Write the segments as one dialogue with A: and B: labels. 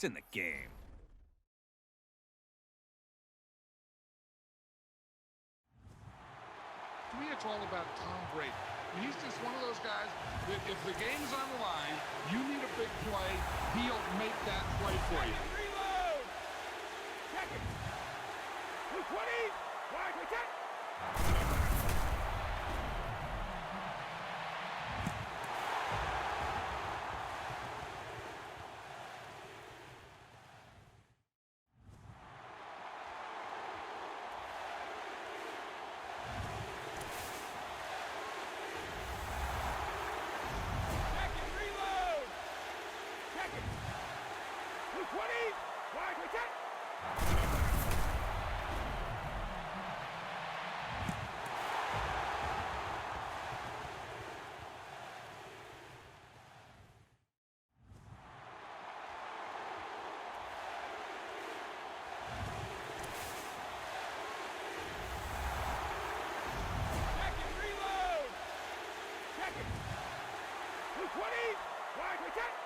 A: It's in the game.
B: To me, it's all about Tom Brady. He's just one of those guys that if the game's on the line, you need a big play, he'll make that play for you.
C: Reload! Check it. 220. Wide return. Reload! Check it. 220. Wide return. Reload! Check it. 220. Wide return.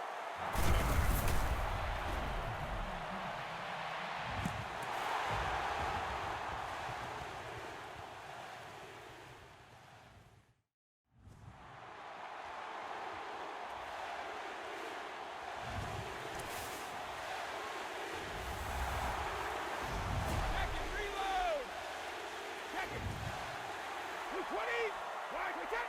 C: Reload! Check it. 220. Wide return.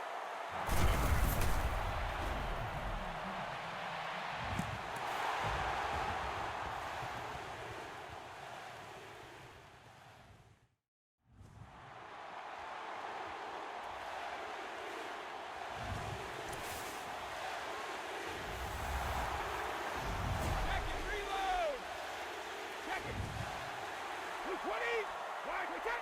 C: Reload! Check it. 220. Wide return.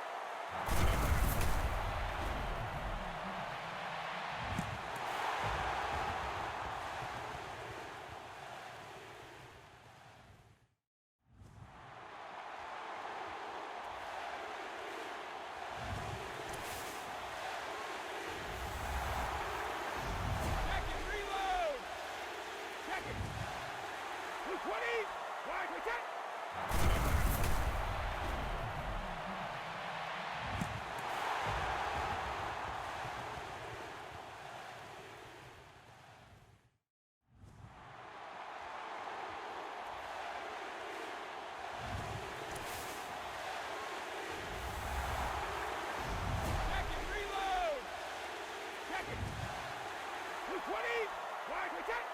C: Reload! Check it. 220. Wide return. Reload! Check it. 220. Wide return.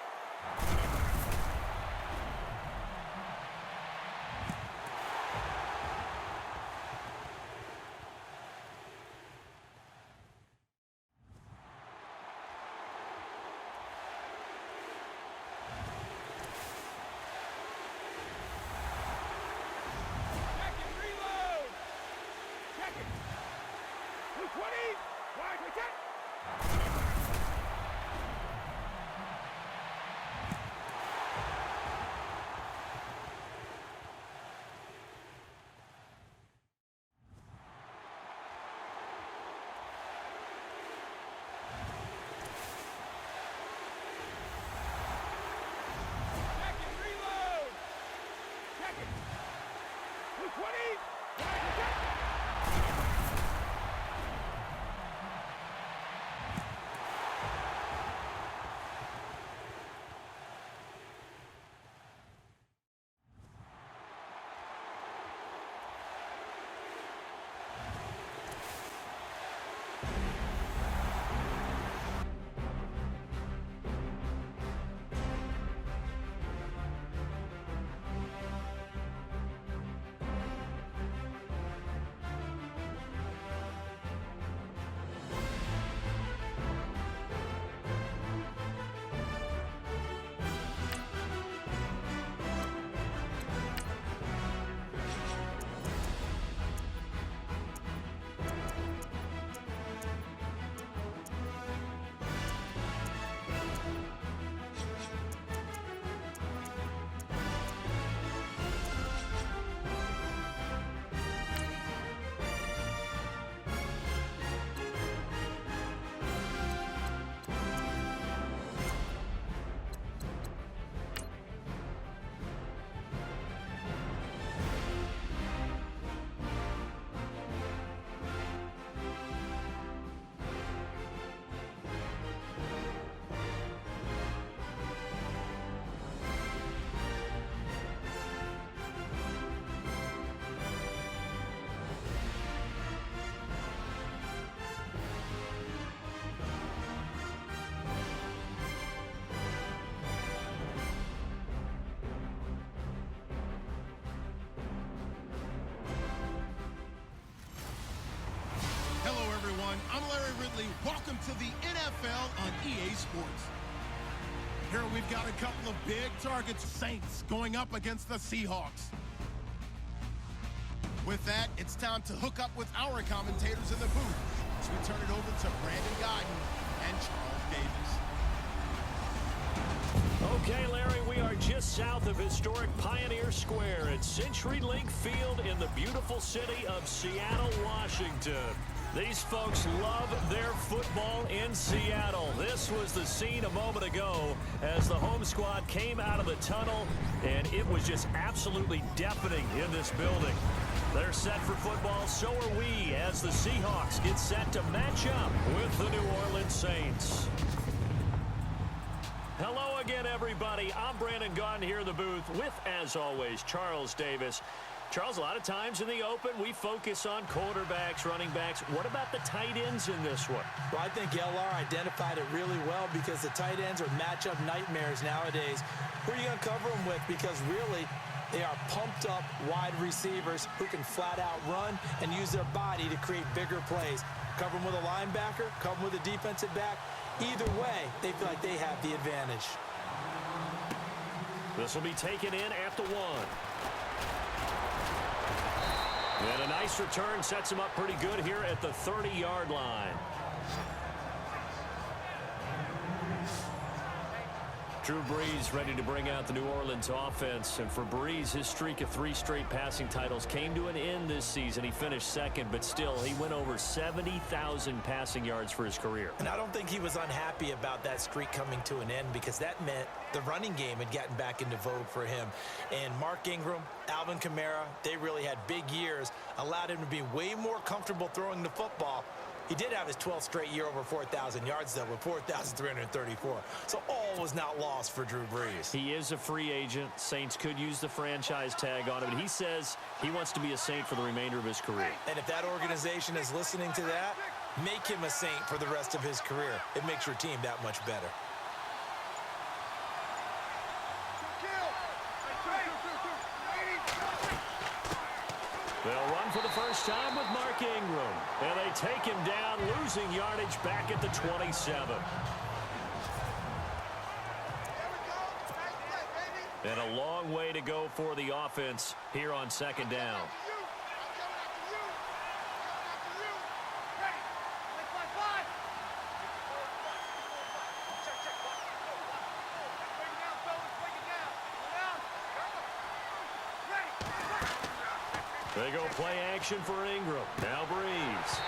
C: Reload! Check it. 220. Wide return. Reload! Check it. 220. Wide return.
A: everyone. I'm Larry Ridley. Welcome to the NFL on EA Sports. Here we've got a couple of big targets. Saints going up against the Seahawks. With that, it's time to hook up with our commentators in the booth as we turn it over to Brandon Guyton and Charles Davis.
D: Okay, Larry, we are just south of historic Pioneer Square at CenturyLink Field in the beautiful city of Seattle, Washington. These folks love their football in Seattle. This was the scene a moment ago as the home squad came out of the tunnel, and it was just absolutely deafening in this building. They're set for football, so are we, as the Seahawks get set to match up with the New Orleans Saints. Hello again, everybody. I'm Brandon Guyton here in the booth with, as always, Charles Davis. Charles, a lot of times in the open, we focus on quarterbacks, running backs. What about the tight ends in this one?
E: Well, I think LR identified it really well because the tight ends are matchup nightmares nowadays. Who are you going to cover them with? Because really, they are pumped up wide receivers who can flat out run and use their body to create bigger plays. Cover them with a linebacker, cover them with a defensive back. Either way, they feel like they have the advantage.
D: This will be taken in at the 1. And a nice return sets him up pretty good here at the 30-yard line. Drew Brees ready to bring out the New Orleans offense. And for Brees, his streak of 3 straight passing titles came to an end this season. He finished second, but still, he went over 70,000 passing yards for his career.
E: And I don't think he was unhappy about that streak coming to an end because that meant the running game had gotten back into vogue for him. And Mark Ingram, Alvin Kamara, they really had big years, allowed him to be way more comfortable throwing the football. He did have his 12th straight year over 4,000 yards, though, with 4,334. So all was not lost for Drew Brees.
D: He is a free agent. Saints could use the franchise tag on him, but he says he wants to be a Saint for the remainder of his career.
E: And if that organization is listening to that, make him a Saint for the rest of his career. It makes your team that much better.
D: They'll run for the first time with Mark Ingram. And they take him down, losing yardage back at the 27. And a long way to go for the offense here on second down. They go play action for Ingram. Now Brees.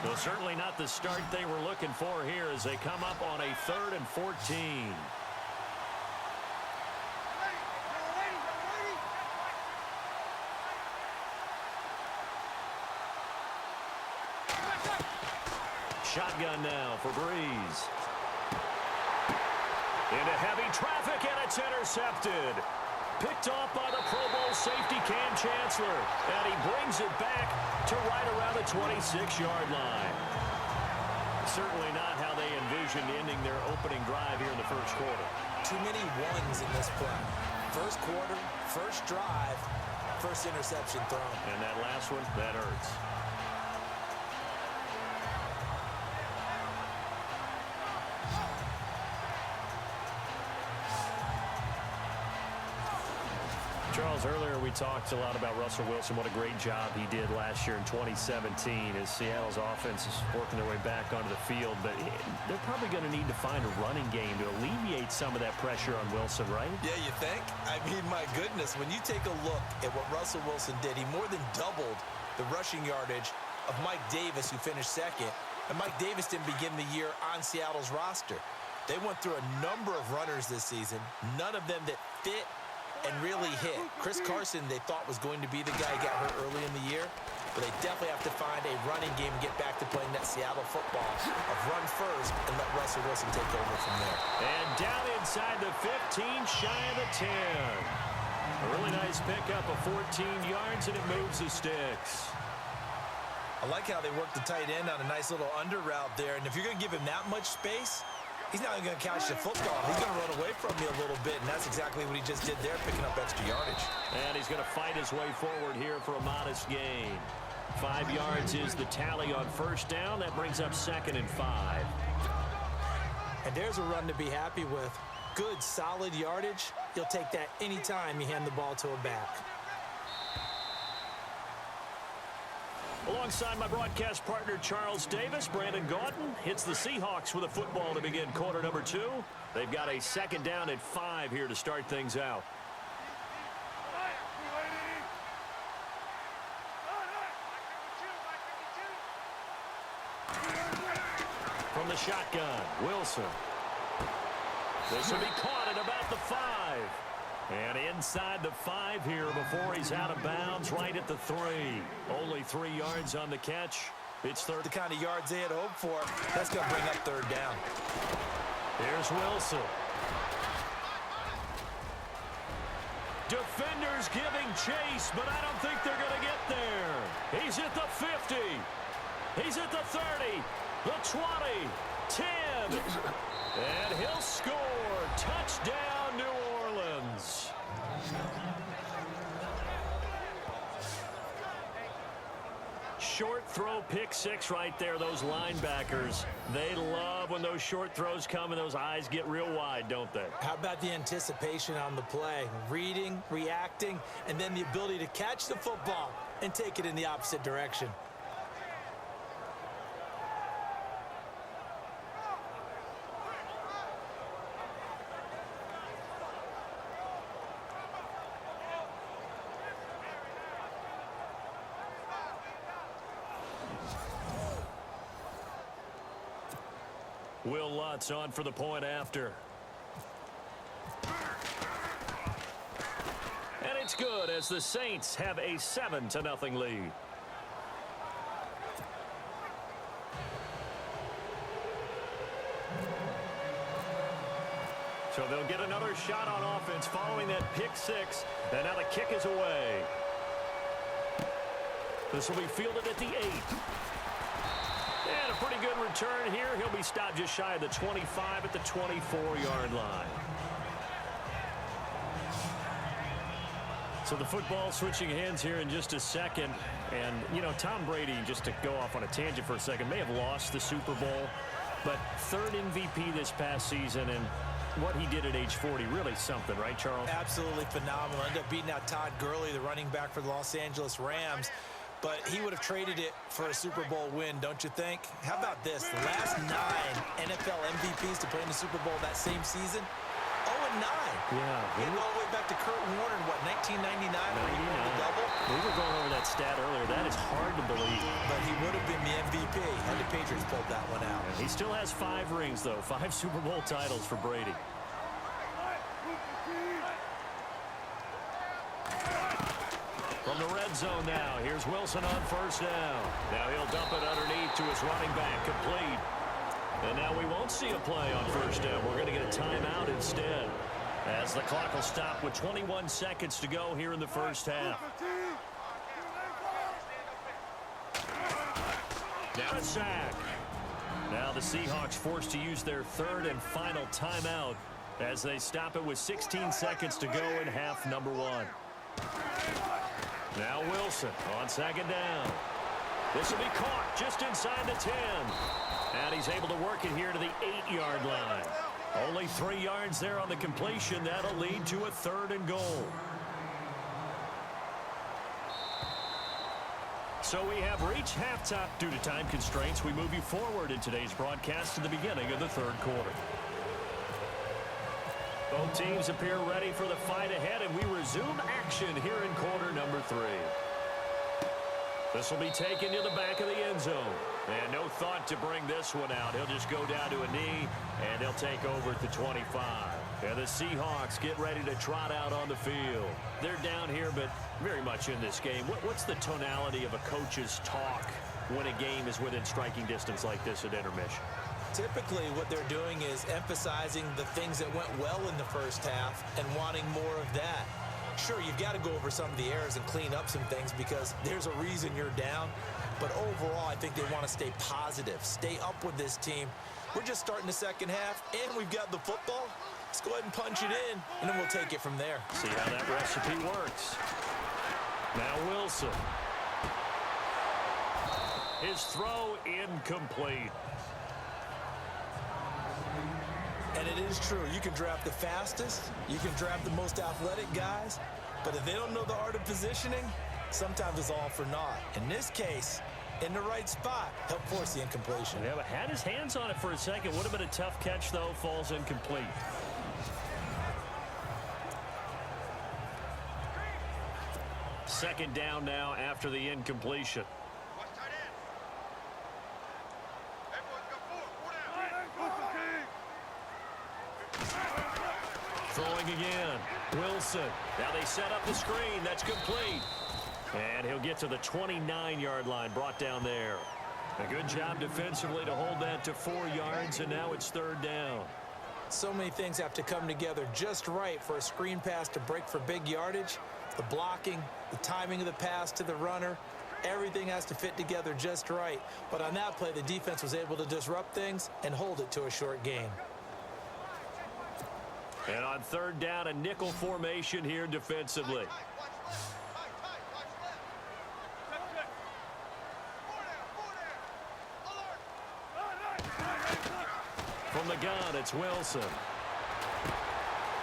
D: Well, certainly not the start they were looking for here as they come up on a 3rd and 14. Shotgun now for Brees. Into heavy traffic, and it's intercepted. Picked off by the Pro Bowl safety Cam Chancellor. And he brings it back to right around the 26-yard line. Certainly not how they envisioned ending their opening drive here in the first quarter.
E: Too many ones in this play. First quarter, first drive, first interception thrown.
D: And that last one, that hurts. Charles, earlier we talked a lot about Russell Wilson, what a great job he did last year in 2017 as Seattle's offense is working their way back onto the field. But they're probably going to need to find a running game to alleviate some of that pressure on Wilson, right?
E: Yeah, you think? I mean, my goodness, when you take a look at what Russell Wilson did, he more than doubled the rushing yardage of Mike Davis, who finished second. And Mike Davis didn't begin the year on Seattle's roster. They went through a number of runners this season, none of them that fit and really hit. Chris Carson, they thought was going to be the guy who got hurt early in the year, but they definitely have to find a running game and get back to playing that Seattle football of run first and let Russell Wilson take over from there.
D: And down inside the 15, shy of the 10. A really nice pickup of 14 yards, and it moves the sticks.
E: I like how they work the tight end on a nice little under route there, and if you're going to give him that much space, he's not even going to catch the football. He's going to run away from you a little bit, and that's exactly what he just did there, picking up extra yardage.
D: And he's going to fight his way forward here for a modest gain. 5 yards is the tally on first down. That brings up 2nd and 5.
E: And there's a run to be happy with. Good, solid yardage. You'll take that anytime you hand the ball to a back.
D: Alongside my broadcast partner, Charles Davis, Brandon Gaudin hits the Seahawks with a football to begin quarter number 2. They've got a 2nd down and 5 here to start things out. From the shotgun, Wilson. This will be caught at about the 5. And inside the 5 here before he's out of bounds, right at the 3. Only 3 yards on the catch. It's third.
E: The kind of yards they had hoped for. That's going to bring up 3rd down.
D: Here's Wilson. Defenders giving chase, but I don't think they're going to get there. He's at the 50. He's at the 30. The 20, 10, and he'll score. Touchdown, New Orleans. Short throw, pick 6 right there. Those linebackers, they love when those short throws come and those eyes get real wide, don't they?
E: How about the anticipation on the play? Reading, reacting, and then the ability to catch the football and take it in the opposite direction.
D: Will Lutz on for the point after. And it's good as the Saints have a 7-0 lead. So they'll get another shot on offense following that pick 6. And now the kick is away. This will be fielded at the 8. And a pretty good return here. He'll be stopped just shy of the 25 at the 24-yard line. So the football switching hands here in just a second. And, you know, Tom Brady, just to go off on a tangent for a second, may have lost the Super Bowl. But 3rd MVP this past season, and what he did at age 40, really something, right, Charles?
E: Absolutely phenomenal. Ended up beating out Todd Gurley, the running back for the Los Angeles Rams. But he would have traded it for a Super Bowl win, don't you think? How about this? The last 9 NFL MVPs to play in the Super Bowl that same season, 0-9.
D: Yeah.
E: All the way back to Kurt Warner in, what, 1999 when he won the double?
D: We were going over that stat earlier. That is hard to believe.
E: But he would have been the MVP had the Patriots pulled that one out.
D: He still has 5 rings, though. 5 Super Bowl titles for Brady. From the red zone now, here's Wilson on first down. Now he'll dump it underneath to his running back, complete. And now we won't see a play on first down. We're going to get a timeout instead, as the clock will stop with 21 seconds to go here in the first half. Now a sack. Now the Seahawks forced to use their 3rd and final timeout as they stop it with 16 seconds to go in half number 1. Now Wilson on 2nd down. This will be caught just inside the 10. And he's able to work it here to the 8-yard line. Only 3 yards there on the completion. That'll lead to a 3rd and goal. So we have reached halftime. Due to time constraints, we move you forward in today's broadcast to the beginning of the 3rd quarter. Both teams appear ready for the fight ahead, and we resume action here in quarter number 3. This will be taken to the back of the end zone. And no thought to bring this one out. He'll just go down to a knee, and they'll take over at the 25. And the Seahawks get ready to trot out on the field. They're down here, but very much in this game. What's the tonality of a coach's talk when a game is within striking distance like this at intermission?
E: Typically, what they're doing is emphasizing the things that went well in the first half and wanting more of that. Sure, you've got to go over some of the errors and clean up some things because there's a reason you're down. But overall, I think they want to stay positive, stay up with this team. We're just starting the second half, and we've got the football. Let's go ahead and punch it in, and then we'll take it from there.
D: See how that recipe works. Now Wilson. His throw incomplete.
E: And it is true. You can draft the fastest. You can draft the most athletic guys. But if they don't know the art of positioning, sometimes it's all for naught. In this case, in the right spot, helped force the incompletion.
D: Yeah, but had his hands on it for a second. Would have been a tough catch, though. Falls incomplete. Second down now after the incompletion. Throwing again. Wilson. Now they set up the screen. That's complete. And he'll get to the 29-yard line, brought down there. A good job defensively to hold that to 4 yards, and now it's third down.
E: So many things have to come together just right for a screen pass to break for big yardage. The blocking, the timing of the pass to the runner, everything has to fit together just right. But on that play, the defense was able to disrupt things and hold it to a short gain.
D: And on third down, a nickel formation here defensively. From the gun, it's Wilson.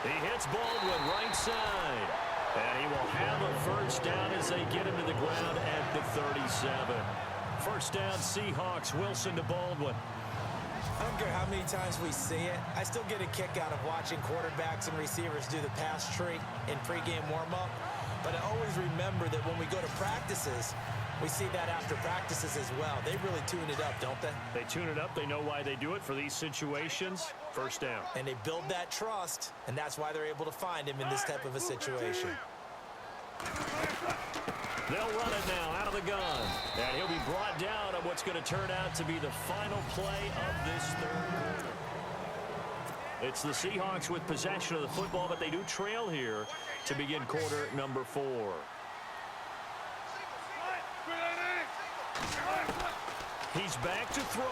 D: He hits Baldwin right side. And he will have a first down as they get him to the ground at the 37. First down, Seahawks. Wilson to Baldwin.
E: I don't care how many times we see it. I still get a kick out of watching quarterbacks and receivers do the pass tree in pregame warm-up. But I always remember that when we go to practices, we see that after practices as well. They really tune it up, don't they?
D: They tune it up. They know why they do it for these situations. First down.
E: And they build that trust, and that's why they're able to find him in this type of a situation.
D: They'll run it now out of the gun. And he'll be brought down on what's going to turn out to be the final play of this third quarter. It's the Seahawks with possession of the football, but they do trail here to begin quarter number 4. He's back to throw.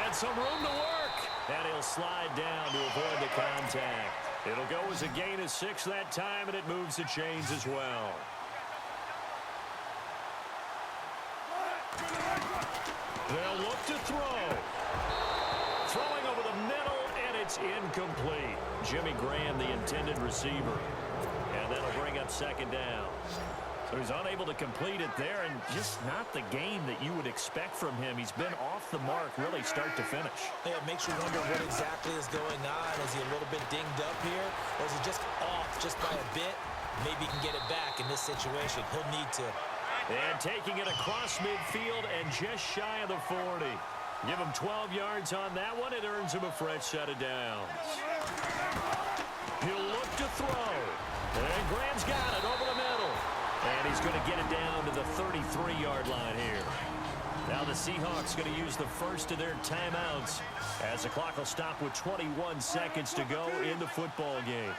D: And some room to work. And he'll slide down to avoid the contact. It'll go as a gain of 6 that time, and it moves the chains as well. They'll look to throw. Throwing over the middle, and it's incomplete. Jimmy Graham, the intended receiver. And that'll bring up second down. So he's unable to complete it there, and just not the game that you would expect from him. He's been off the mark really start to finish.
E: Yeah, it makes you wonder what exactly is going on. Is he a little bit dinged up here, or is he just off just by a bit? Maybe he can get it back in this situation. He'll need to.
D: And taking it across midfield and just shy of the 40. Give him 12 yards on that one. It earns him a fresh set of downs. He'll look to throw. And Graham's got it over the middle. And he's going to get it down to the 33-yard line here. Now the Seahawks going to use the first of their timeouts as the clock will stop with 21 seconds to go in the football game.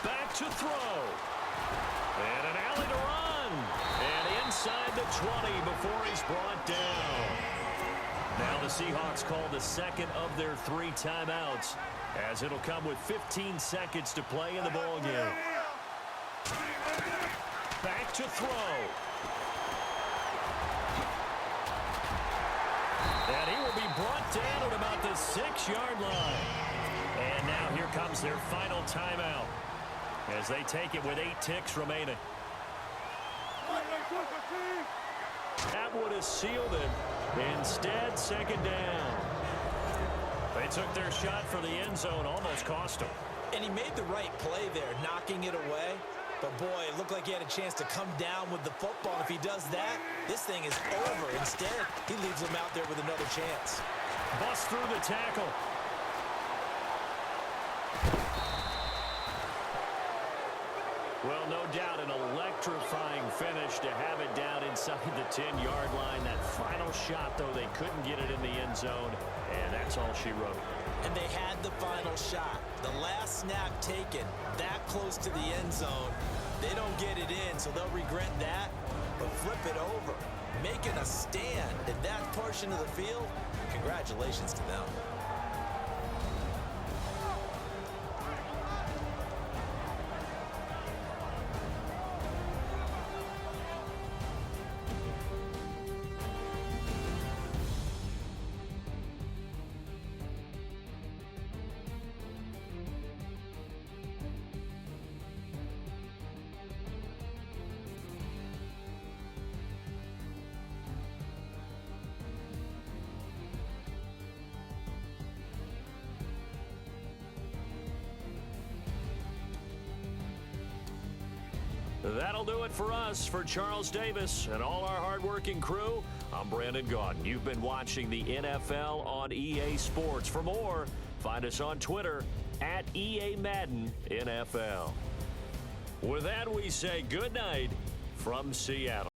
D: Back to throw. And an alley to run. And inside the 20 before he's brought down. Now the Seahawks call the second of their 3 timeouts as it'll come with 15 seconds to play in the ball game. Back to throw. And he will be brought down at about the 6-yard line. And now here comes their final timeout as they take it with 8 ticks remaining. That would have sealed it. Instead, second down. They took their shot for the end zone, almost cost them.
E: And he made the right play there, knocking it away. But, boy, it looked like he had a chance to come down with the football. And if he does that, this thing is over. Instead, he leaves him out there with another chance.
D: Bust through the tackle. Well, no doubt an electrifying finish to have it down inside the 10-yard line. That final shot, though, they couldn't get it in the end zone, and that's all she wrote.
E: And they had the final shot. The last snap taken that close to the end zone. They don't get it in, so they'll regret that. But flip it over, making a stand in that portion of the field, congratulations to them.
D: That'll do it for us. For Charles Davis and all our hardworking crew, I'm Brandon Gaudin. You've been watching the NFL on EA Sports. For more, find us on Twitter at EA Madden NFL. With that, we say good night from Seattle.